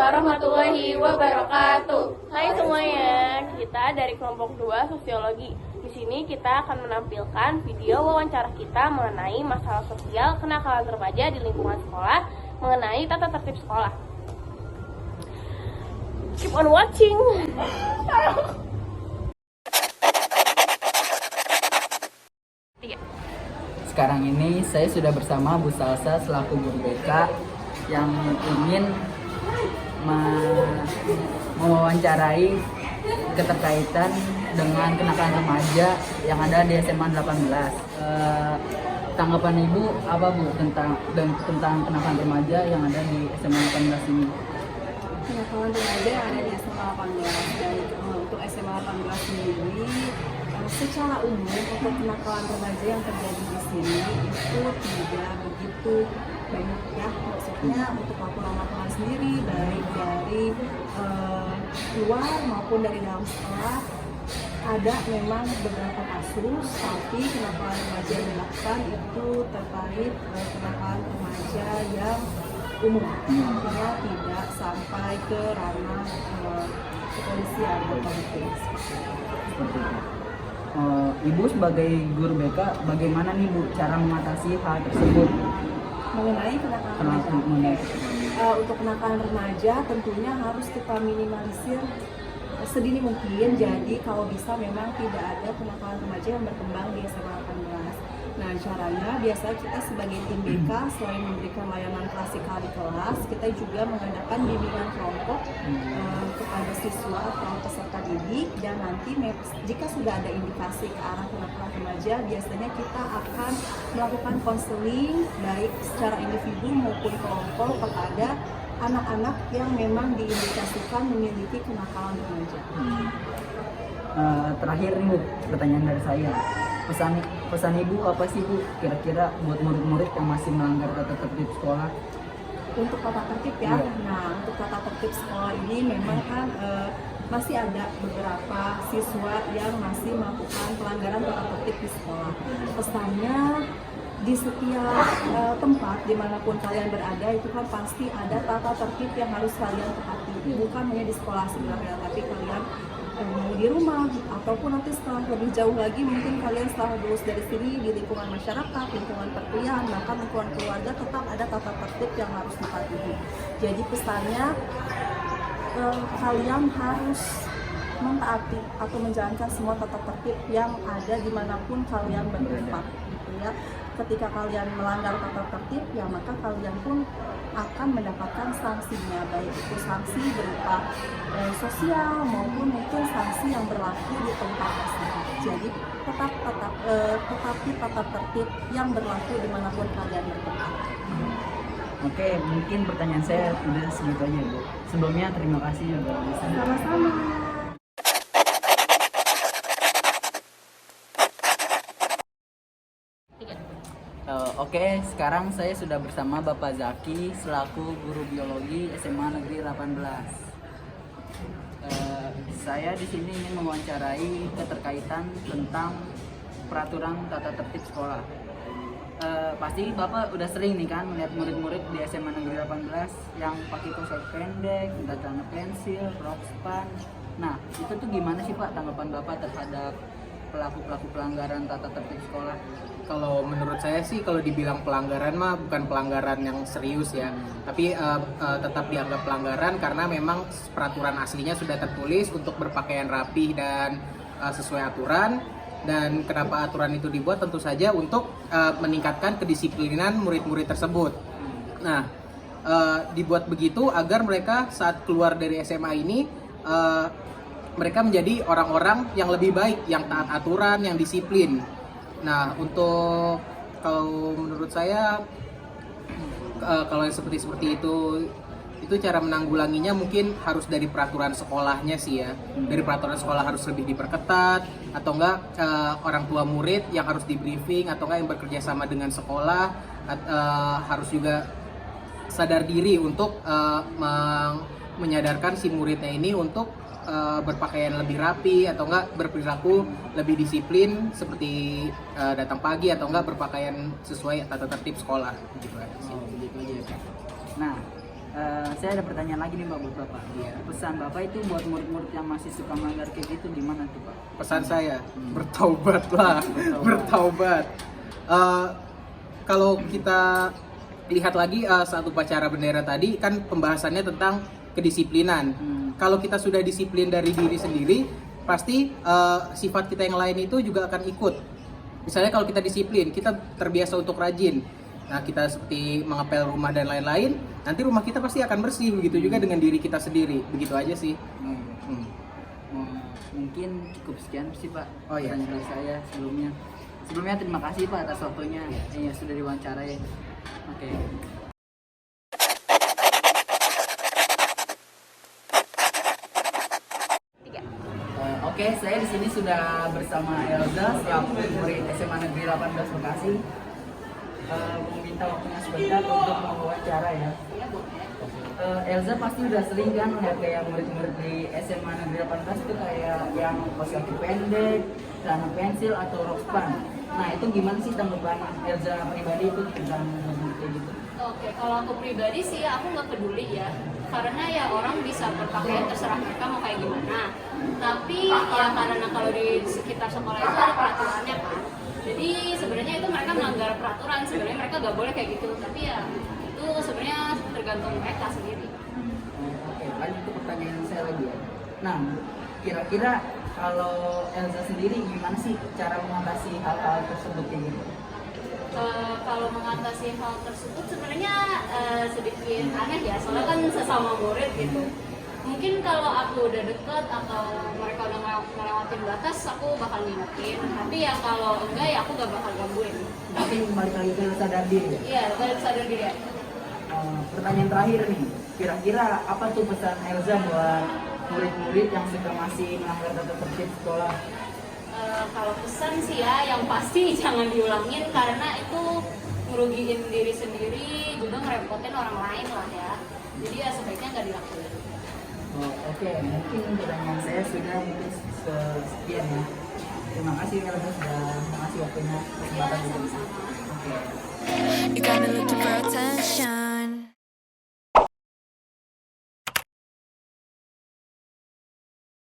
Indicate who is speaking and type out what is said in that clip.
Speaker 1: warahmatullahi wabarakatuh.
Speaker 2: Hai semuanya, kita dari kelompok 2 Sosiologi. Di sini kita akan menampilkan video wawancara kita mengenai masalah sosial kenakalan remaja di lingkungan sekolah mengenai tata tertib sekolah. Keep on watching.
Speaker 3: Sekarang ini saya sudah bersama Bu Salsa selaku guru BK yang ingin mewawancarai keterkaitan dengan kenakalan remaja yang ada di SMA 18. Tanggapan Ibu apa Bu tentang kenakalan remaja yang ada di SMA 18 ini?
Speaker 4: Kenakalan remaja yang ada di SMA 18 dan untuk SMA 18 sendiri secara umum untuk kenakalan remaja yang terjadi di sini itu tidak begitu banyak ya, maksudnya untuk laporan sendiri baik dari luar maupun dari dalam sekolah ada memang beberapa kasus, tapi kenakalan remaja yang dilakukan itu terkait kenakalan remaja yang umum, artinya tidak sampai ke ranah kepolisian atau polisi.
Speaker 3: Ibu sebagai guru BK, bagaimana nih Bu cara mengatasi hal tersebut?
Speaker 4: Mengenai kenakalan remaja, untuk kenakalan remaja tentunya harus kita minimalisir sedini mungkin. Jadi kalau bisa memang tidak ada kenakalan remaja yang berkembang di SMA 18. Nah, caranya biasa kita sebagai tim BK selain memberikan layanan klasikal di kelas, kita juga mengadakan bimbingan kelompok kepada siswa atau peserta didik, dan nanti jika sudah ada indikasi ke arah kenakalan remaja, biasanya kita akan melakukan konseling baik secara individu maupun kelompok kepada anak-anak yang memang diindikasikan memiliki kenakalan remaja.
Speaker 3: Terakhir nih Bu, pertanyaan dari saya. Pesan Ibu apa sih Bu kira-kira buat murid-murid yang masih melanggar tata tertib sekolah?
Speaker 4: Untuk tata tertib ya. Nah, untuk tata tertib sekolah ini memang kan masih ada beberapa siswa yang masih melakukan pelanggaran tata tertib di sekolah. Pesannya di setiap tempat dimanapun kalian berada itu kan pasti ada tata tertib yang harus kalian tepati. Bukan hanya di sekolah sebenarnya, tapi kalian mau di rumah ataupun nanti setelah lebih jauh lagi mungkin kalian setelah lulus dari sini di lingkungan masyarakat, lingkungan perkuliahan, bahkan lingkungan keluarga tetap ada tata tertib yang harus dipatuhi. Jadi pesannya kalian harus mentaati atau menjalankan semua tata tertib yang ada dimanapun kalian bertempat, gitu ya. Ketika kalian melanggar tata tertib, ya maka kalian pun akan mendapatkan sanksinya, baik itu sanksi berupa sosial maupun mungkin sanksi yang berlaku di tempat tersebut. Jadi tetapi tata tertib yang berlaku dimanapun kalian bertempat.
Speaker 3: Oke, mungkin pertanyaan saya udah segitu aja Bu. Sebelumnya terima kasih juga.
Speaker 4: Sama-sama.
Speaker 3: Oke, sekarang saya sudah bersama Bapak Zaki selaku guru biologi SMA Negeri 18. Saya di sini ingin mewawancarai keterkaitan tentang peraturan tata tertib sekolah. Pasti Bapak udah sering nih kan melihat murid-murid di SMA Negeri 18 yang pakai kaos pendek, minta celana pensil, rok span. Nah, itu tuh gimana sih Pak tanggapan Bapak terhadap pelaku-pelaku pelanggaran tata tertib sekolah?
Speaker 5: Kalau menurut saya sih kalau dibilang pelanggaran mah bukan pelanggaran yang serius ya, tapi tetap dianggap pelanggaran karena memang peraturan aslinya sudah tertulis untuk berpakaian rapi dan sesuai aturan. Dan kenapa aturan itu dibuat? Tentu saja untuk meningkatkan kedisiplinan murid-murid tersebut. Nah, dibuat begitu agar mereka saat keluar dari SMA ini mereka menjadi orang-orang yang lebih baik, yang taat aturan, yang disiplin. Nah, untuk kalau menurut saya kalau seperti itu cara menanggulanginya mungkin harus dari peraturan sekolahnya sih ya. Dari peraturan sekolah harus lebih diperketat, atau enggak orang tua murid yang harus di briefing, atau enggak yang bekerja sama dengan sekolah harus juga sadar diri untuk menyadarkan si muridnya ini untuk berpakaian lebih rapi, atau enggak berperilaku lebih disiplin seperti datang pagi, atau enggak berpakaian sesuai tata tertib sekolah gitu aja sih.
Speaker 3: Gitu aja ya. Nah, Saya ada pertanyaan lagi nih Pak buat Bapak.
Speaker 5: Iya.
Speaker 3: Pesan Bapak itu buat murid-murid yang masih suka melanggar kayak gitu gimana tuh Pak?
Speaker 5: Pesan saya, bertaubatlah, bertaubat. Kalau kita lihat lagi saat upacara bendera tadi kan pembahasannya tentang kedisiplinan. Kalau kita sudah disiplin dari diri sendiri, pasti sifat kita yang lain itu juga akan ikut. Misalnya kalau kita disiplin, kita terbiasa untuk rajin. Nah, kita seperti mengepel rumah dan lain-lain, nanti rumah kita pasti akan bersih. Begitu juga dengan diri kita sendiri. Begitu aja sih.
Speaker 3: Mungkin cukup sekian sih Pak.
Speaker 5: Oh, iya.
Speaker 3: Pertanyaan dari saya sebelumnya. Sebelumnya terima kasih Pak atas waktunya yang sudah diwawancarai. Oke. Oke, saya di sini sudah bersama Elza, selaku murid SMA Negeri 18 Bekasi. Meminta waktunya sebentar untuk mewawancara ya. Elza pasti udah sering kan melihat kayak murid-murid di SMA Negeri 18 itu kayak yang kaos kaki pendek, celana pensil atau rok span. Nah itu gimana sih tanggapan Elza pribadi itu tentang murid kayak gitu?
Speaker 1: Oke, kalau aku pribadi sih aku nggak peduli ya, karena ya orang bisa berpakaian terserah mereka mau kayak gimana. Tapi ya karena kalau di sekitar sekolah itu ada peraturannya kan, jadi sebenarnya itu mereka melanggar peraturan. Sebenarnya mereka nggak boleh kayak gitu, tapi ya itu sebenarnya tergantung mereka sendiri.
Speaker 3: Oke, lanjut ke pertanyaan saya lagi ya. Nah, kira-kira kalau Elza sendiri gimana sih cara mengatasi hal-hal tersebut kayak gitu?
Speaker 1: Kalau mengatasi hal tersebut sebenarnya sedikit aneh ya, soalnya kan sesama murid gitu. Mungkin kalau aku udah deket atau mereka udah ngelewatin batas, aku bakal ngingetin. Tapi ya kalau enggak ya aku gak bakal gangguin.
Speaker 3: Tapi balik lagi ke sadar diri ya.
Speaker 1: Iya, balik sadar diri ya.
Speaker 3: Pertanyaan terakhir nih, kira-kira apa tuh pesan Elza buat murid-murid yang suka masih melanggar tata tertib sekolah?
Speaker 1: Kalau pesan sih ya, yang pasti jangan diulangin karena itu ngerugiin diri sendiri, juga ngerepotin orang lain lah ya. Jadi ya sebaiknya nggak dilakuin.
Speaker 3: Oke, mungkin pertanyaan saya sudah mungkin sekian ya. Terima kasih Elza sudah mengasih waktunya
Speaker 1: Ya,
Speaker 3: kesempatan ini.
Speaker 1: sama-sama.
Speaker 3: Oke.
Speaker 6: You got me looking for attention.